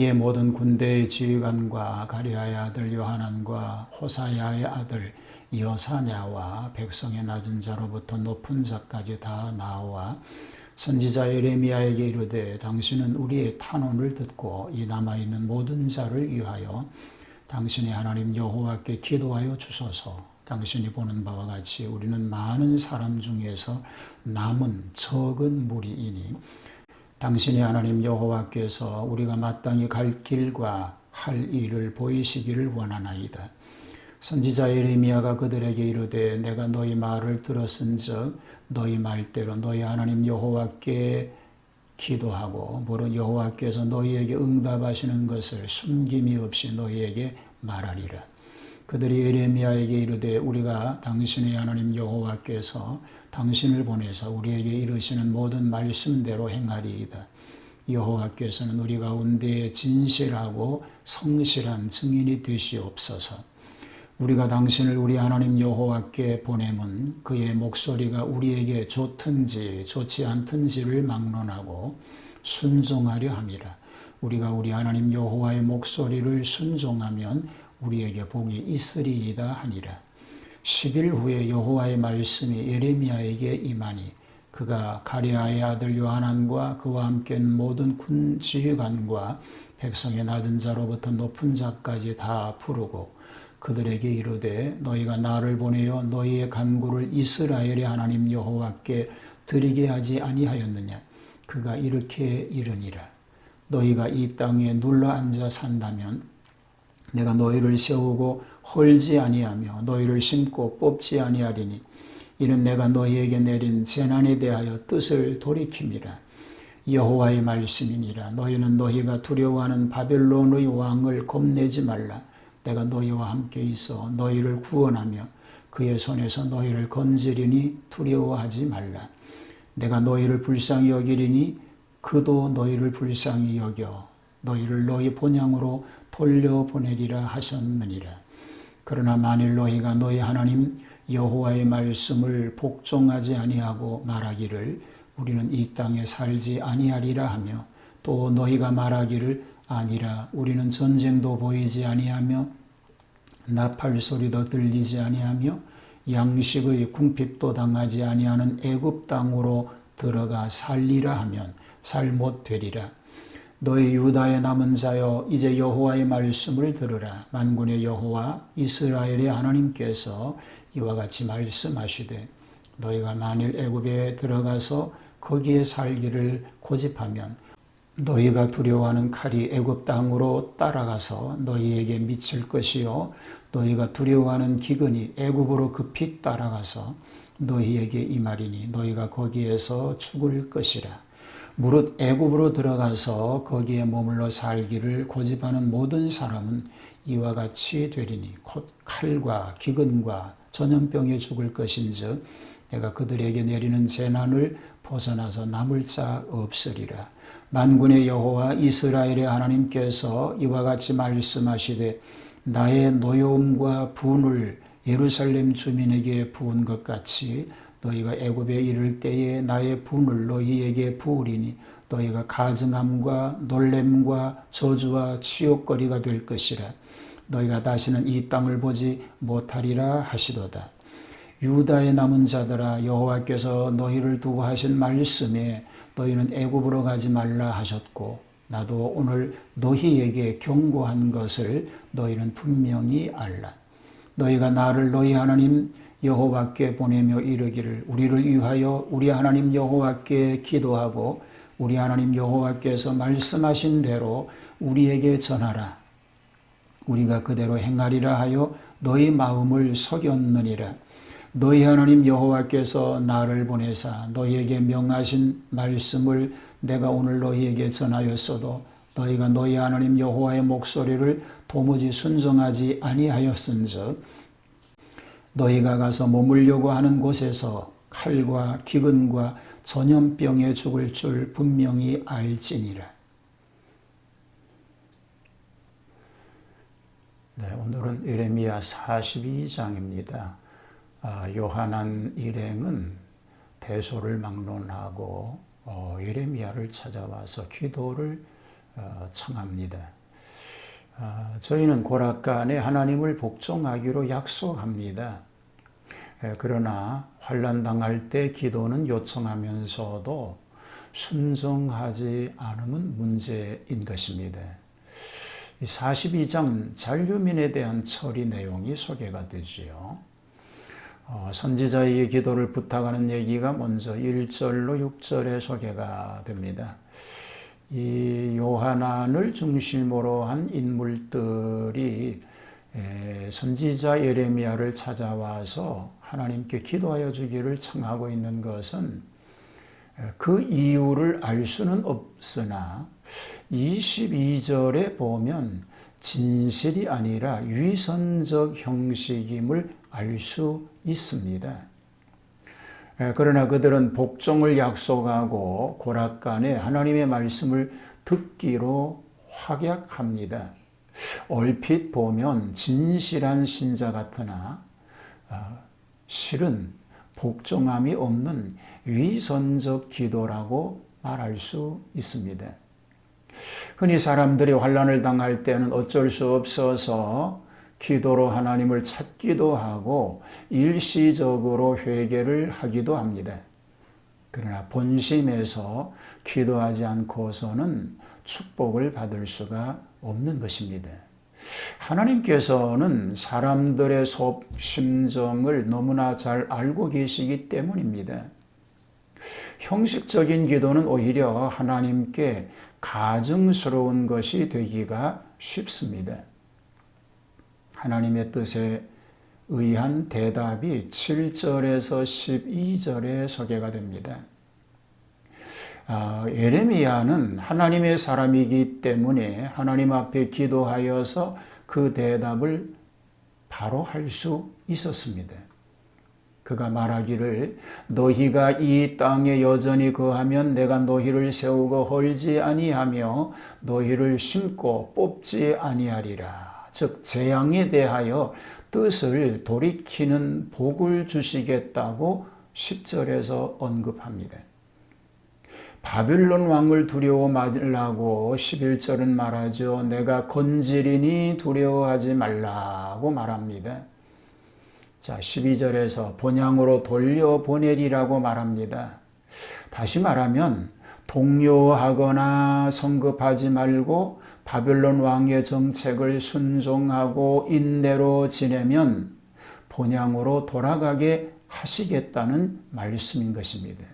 너희의 모든 군대의 지휘관과 가랴의 아들 요하난과 호사야의 아들 여사냐와 백성의 낮은 자로부터 높은 자까지 다 나와 선지자 예레미야에게 이르되 당신은 우리의 탄원을 듣고 이 남아있는 모든 자를 위하여 당신의 하나님 여호와께 기도하여 주소서. 당신이 보는 바와 같이 우리는 많은 사람 중에서 남은 적은 무리이니 당신의 하나님 여호와께서 우리가 마땅히 갈 길과 할 일을 보이시기를 원하나이다. 선지자 예레미야가 그들에게 이르되 내가 너희 말을 들었은즉 너희 말대로 너희 하나님 여호와께 기도하고 물은 여호와께서 너희에게 응답하시는 것을 숨김이 없이 너희에게 말하리라. 그들이 예레미야에게 이르되 우리가 당신의 하나님 여호와께서 당신을 보내서 우리에게 이르시는 모든 말씀대로 행하리이다. 여호와께서는 우리 가운데 진실하고 성실한 증인이 되시옵소서. 우리가 당신을 우리 하나님 여호와께 보내면 그의 목소리가 우리에게 좋든지 좋지 않든지를 막론하고 순종하려 함이라. 우리가 우리 하나님 여호와의 목소리를 순종하면 우리에게 복이 있으리이다 하니라. 10일 후에 여호와의 말씀이 예레미야에게 임하니 그가 가랴의 아들 요하난과 그와 함께 모든 군 지휘관과 백성의 낮은 자로부터 높은 자까지 다 부르고 그들에게 이르되 너희가 나를 보내어 너희의 간구를 이스라엘의 하나님 여호와께 드리게 하지 아니하였느냐. 그가 이렇게 이르니라. 너희가 이 땅에 눌러 앉아 산다면 내가 너희를 세우고 헐지 아니하며 너희를 심고 뽑지 아니하리니 이는 내가 너희에게 내린 재난에 대하여 뜻을 돌이킴이라. 여호와의 말씀이니라. 너희는 너희가 두려워하는 바벨론의 왕을 겁내지 말라. 내가 너희와 함께 있어 너희를 구원하며 그의 손에서 너희를 건지리니 두려워하지 말라. 내가 너희를 불쌍히 여기리니 그도 너희를 불쌍히 여겨 너희를 너희 본향으로 돌려보내리라 하셨느니라. 그러나 만일 너희가 너희 하나님 여호와의 말씀을 복종하지 아니하고 말하기를 우리는 이 땅에 살지 아니하리라 하며 또 너희가 말하기를 아니라 우리는 전쟁도 보이지 아니하며 나팔 소리도 들리지 아니하며 양식의 궁핍도 당하지 아니하는 애굽 땅으로 들어가 살리라 하면 잘 못 되리라. 너희 유다의 남은 자여 이제 여호와의 말씀을 들으라. 만군의 여호와 이스라엘의 하나님께서 이와 같이 말씀하시되 너희가 만일 애굽에 들어가서 거기에 살기를 고집하면 너희가 두려워하는 칼이 애굽 땅으로 따라가서 너희에게 미칠 것이요 너희가 두려워하는 기근이 애굽으로 급히 따라가서 너희에게 임하리니 너희가 거기에서 죽을 것이라. 무릇 애굽으로 들어가서 거기에 머물러 살기를 고집하는 모든 사람은 이와 같이 되리니 곧 칼과 기근과 전염병에 죽을 것인즉 내가 그들에게 내리는 재난을 벗어나서 남을 자 없으리라. 만군의 여호와 이스라엘의 하나님께서 이와 같이 말씀하시되 나의 노여움과 분을 예루살렘 주민에게 부은 것 같이 너희가 애굽에 이를 때에 나의 분을 너희에게 부으리니 너희가 가증함과 놀램과 저주와 치욕거리가 될 것이라. 너희가 다시는 이 땅을 보지 못하리라 하시도다. 유다의 남은 자들아 여호와께서 너희를 두고 하신 말씀에 너희는 애굽으로 가지 말라 하셨고 나도 오늘 너희에게 경고한 것을 너희는 분명히 알라. 너희가 나를 너희 하나님 여호와께 보내며 이르기를 우리를 위하여 우리 하나님 여호와께 기도하고 우리 하나님 여호와께서 말씀하신 대로 우리에게 전하라. 우리가 그대로 행하리라 하여 너희 마음을 속였느니라. 너희 하나님 여호와께서 나를 보내사 너희에게 명하신 말씀을 내가 오늘 너희에게 전하였어도 너희가 너희 하나님 여호와의 목소리를 도무지 순종하지 아니하였은즉 너희가 가서 머물려고 하는 곳에서 칼과 기근과 전염병에 죽을 줄 분명히 알지니라. 네, 오늘은 예레미야 42장입니다. 요한한 일행은 대소를 막론하고 예레미야를 찾아와서 기도를 청합니다. 저희는 고락간에 하나님을 복종하기로 약속합니다. 그러나 환난 당할 때 기도는 요청하면서도 순종하지 않으면 문제인 것입니다. 42장 잔류민에 대한 처리 내용이 소개가 되지요. 선지자의 기도를 부탁하는 얘기가 먼저 1절로 6절에 소개가 됩니다. 이 요하난을 중심으로 한 인물들이 선지자 예레미야를 찾아와서 하나님께 기도하여 주기를 청하고 있는 것은 그 이유를 알 수는 없으나 22절에 보면 진실이 아니라 위선적 형식임을 알 수 있습니다. 그러나 그들은 복종을 약속하고 고락간에 하나님의 말씀을 듣기로 확약합니다. 얼핏 보면 진실한 신자 같으나 실은 복종함이 없는 위선적 기도라고 말할 수 있습니다. 흔히 사람들이 환난을 당할 때는 어쩔 수 없어서 기도로 하나님을 찾기도 하고 일시적으로 회개를 하기도 합니다. 그러나 본심에서 기도하지 않고서는 축복을 받을 수가 없는 것입니다. 하나님께서는 사람들의 심정을 너무나 잘 알고 계시기 때문입니다. 형식적인 기도는 오히려 하나님께 가증스러운 것이 되기가 쉽습니다. 하나님의 뜻에 의한 대답이 7절에서 12절에 소개가 됩니다. 예레미야는 하나님의 사람이기 때문에 하나님 앞에 기도하여서 그 대답을 바로 할 수 있었습니다. 그가 말하기를 너희가 이 땅에 여전히 거하면 내가 너희를 세우고 헐지 아니하며 너희를 심고 뽑지 아니하리라. 즉 재앙에 대하여 뜻을 돌이키는 복을 주시겠다고 10절에서 언급합니다. 바벨론 왕을 두려워 말라고 11절은 말하죠. 내가 건지리니 두려워하지 말라고 말합니다. 자, 12절에서 본향으로 돌려보내리라고 말합니다. 다시 말하면 동요하거나 성급하지 말고 바벨론 왕의 정책을 순종하고 인내로 지내면 본향으로 돌아가게 하시겠다는 말씀인 것입니다.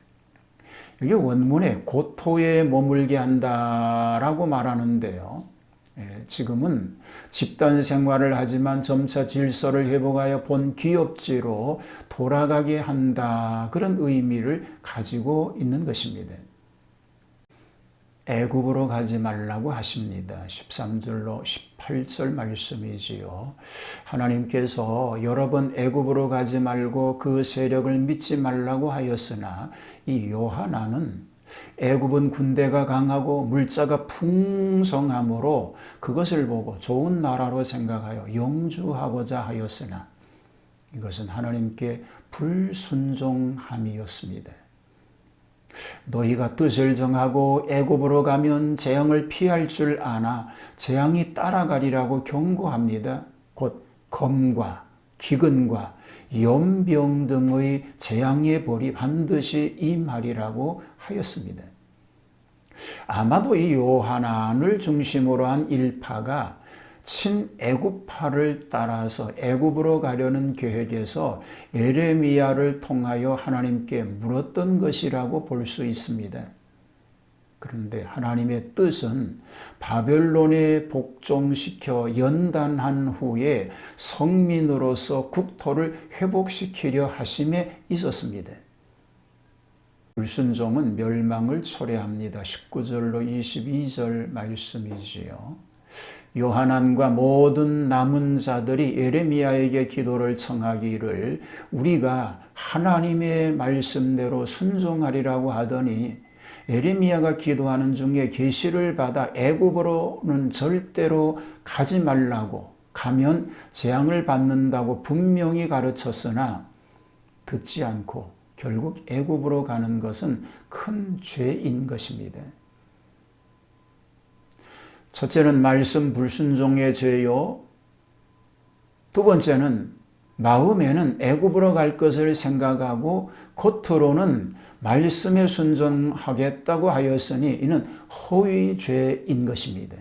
여기 원문에 고토에 머물게 한다라고 말하는데요. 지금은 집단 생활을 하지만 점차 질서를 회복하여 본 기업지로 돌아가게 한다. 그런 의미를 가지고 있는 것입니다. 애굽으로 가지 말라고 하십니다. 13절로 18절 말씀이지요. 하나님께서 여러 번 애굽으로 가지 말고 그 세력을 믿지 말라고 하였으나 이 요하나는 애굽은 군대가 강하고 물자가 풍성하므로 그것을 보고 좋은 나라로 생각하여 영주하고자 하였으나 이것은 하나님께 불순종함이었습니다. 너희가 뜻을 정하고 애굽으로 가면 재앙을 피할 줄 아나 재앙이 따라가리라고 경고합니다. 곧 검과 기근과 연병 등의 재앙의 벌이 반드시 임하리라고 하였습니다. 아마도 이 요하난을 중심으로 한 일파가 친애굽파를 따라서 애굽으로 가려는 계획에서 예레미야를 통하여 하나님께 물었던 것이라고 볼 수 있습니다. 그런데 하나님의 뜻은 바벨론에 복종시켜 연단한 후에 성민으로서 국토를 회복시키려 하심에 있었습니다. 불순종은 멸망을 초래합니다. 19절로 22절 말씀이지요. 요하난과 모든 남은 자들이 예레미야에게 기도를 청하기를 우리가 하나님의 말씀대로 순종하리라고 하더니 예레미야가 기도하는 중에 계시를 받아 애굽으로는 절대로 가지 말라고 가면 재앙을 받는다고 분명히 가르쳤으나 듣지 않고 결국 애굽으로 가는 것은 큰 죄인 것입니다. 첫째는 말씀 불순종의 죄요. 두 번째는 마음에는 애굽으로 갈 것을 생각하고 겉으로는 말씀에 순종하겠다고 하였으니 이는 허위죄인 것입니다.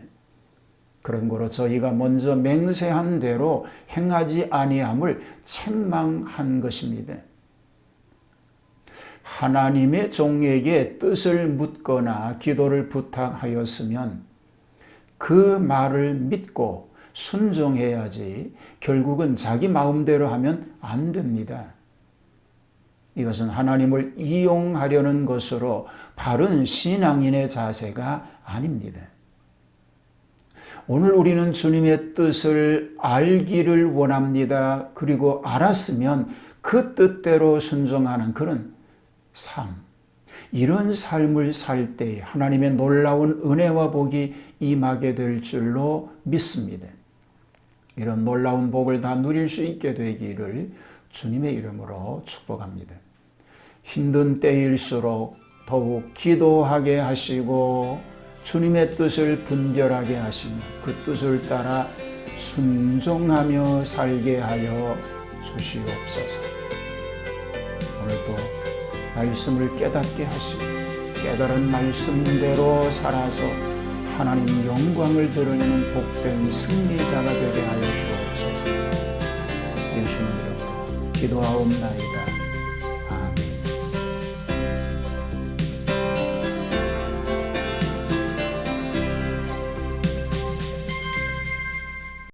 그런 거로 저희가 먼저 맹세한 대로 행하지 아니함을 책망한 것입니다. 하나님의 종에게 뜻을 묻거나 기도를 부탁하였으면 그 말을 믿고 순종해야지 결국은 자기 마음대로 하면 안 됩니다. 이것은 하나님을 이용하려는 것으로 바른 신앙인의 자세가 아닙니다. 오늘 우리는 주님의 뜻을 알기를 원합니다. 그리고 알았으면 그 뜻대로 순종하는 그런 삶, 이런 삶을 살 때 하나님의 놀라운 은혜와 복이 임하게 될 줄로 믿습니다. 이런 놀라운 복을 다 누릴 수 있게 되기를 주님의 이름으로 축복합니다. 힘든 때일수록 더욱 기도하게 하시고 주님의 뜻을 분별하게 하시며 그 뜻을 따라 순종하며 살게 하여 주시옵소서. 오늘도 말씀을 깨닫게 하시고 깨달은 말씀대로 살아서 하나님 영광을 드러내는 복된 승리자가 되게 하여 주옵소서. 예수님 이름으로 기도하옵나이다.